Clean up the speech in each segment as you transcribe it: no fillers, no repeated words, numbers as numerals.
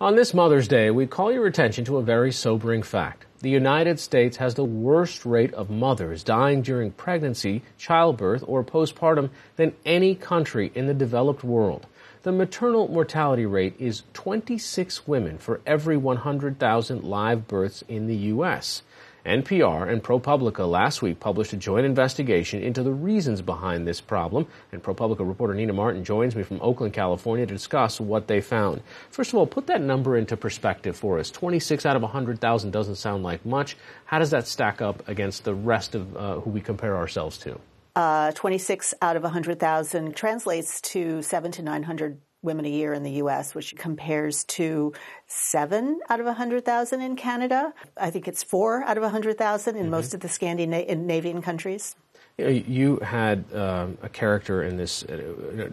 On this Mother's Day, we call your attention to a very sobering fact. The United States has the worst rate of mothers dying during pregnancy, childbirth, or postpartum than any country in the developed world. The maternal mortality rate is 26 women for every 100,000 live births in the U.S. NPR and ProPublica last week published a joint investigation into the reasons behind this problem, and ProPublica reporter Nina Martin joins me from Oakland, California to discuss what they found. First of all, put that number into perspective for us. 26 out of 100,000 doesn't sound like much. How does that stack up against the rest of who we compare ourselves to? 26 out of 100,000 translates to 700 to 900 women a year in the U.S., which compares to 7 out of 100,000 in Canada. I think it's 4 out of 100,000 in most of the Scandinavian countries. You had a character in this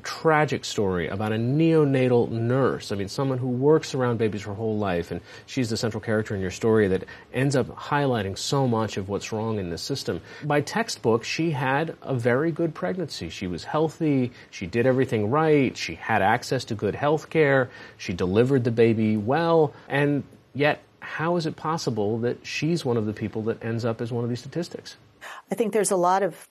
tragic story about a neonatal nurse. I mean, someone who works around babies her whole life, and she's the central character in your story that ends up highlighting so much of what's wrong in the system. By textbook, she had a very good pregnancy. She was healthy. She did everything right. She had access to good health care. She delivered the baby well. And yet, how is it possible that she's one of the people that ends up as one of these statistics? I think there's a lot of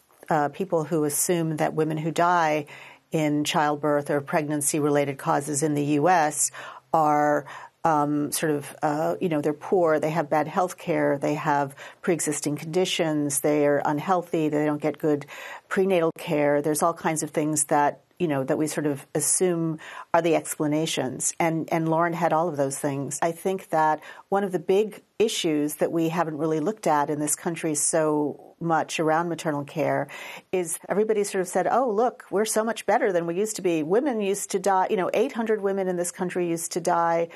people who assume that women who die in childbirth or pregnancy-related causes in the U.S. are they're poor, they have bad health care, they have pre-existing conditions, they are unhealthy, they don't get good prenatal care. There's all kinds of things that we sort of assume are the explanations. And Lauren had all of those things. I think that one of the big issues that we haven't really looked at in this country so much around maternal care is everybody sort of said, oh, look, we're so much better than we used to be. Women used to die, 800 women in this country used to die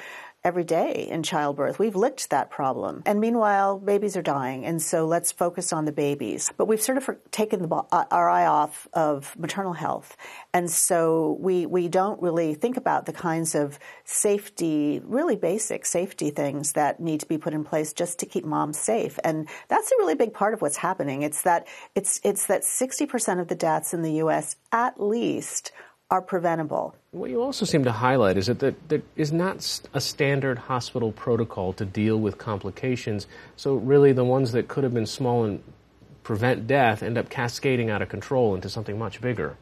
every day in childbirth. We've licked that problem. And meanwhile, babies are dying. And so let's focus on the babies. But we've sort of taken our eye off of maternal health. And so we don't really think about the kinds of safety, really basic safety things that need to be put in place just to keep moms safe. And that's a really big part of what's happening. It's that 60% of the deaths in the U.S. at least are preventable. What you also seem to highlight is that there is not a standard hospital protocol to deal with complications. So really the ones that could have been small and prevent death end up cascading out of control into something much bigger.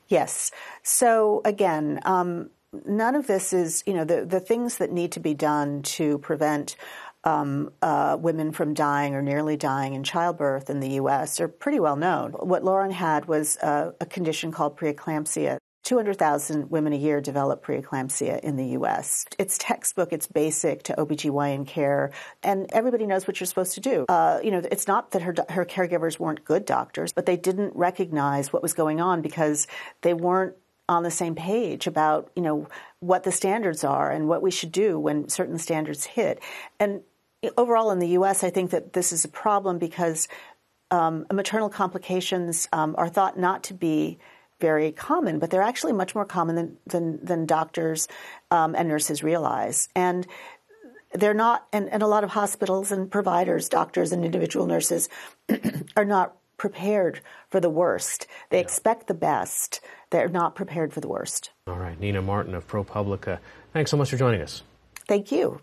Yes. So again, none of this is, the things that need to be done to prevent women from dying or nearly dying in childbirth in the U.S. are pretty well known. What Lauren had was a condition called preeclampsia. 200,000 women a year develop preeclampsia in the U.S. It's textbook, it's basic to OBGYN care, and everybody knows what you're supposed to do. It's not that her caregivers weren't good doctors, but they didn't recognize what was going on because they weren't on the same page about, what the standards are and what we should do when certain standards hit. And overall in the U.S., I think that this is a problem because maternal complications are thought not to be very common, but they're actually much more common than doctors and nurses realize. And they're not, and a lot of hospitals and providers, doctors and individual nurses are not prepared for the worst. They expect the best. They're not prepared for the worst. All right. Nina Martin of ProPublica, thanks so much for joining us. Thank you.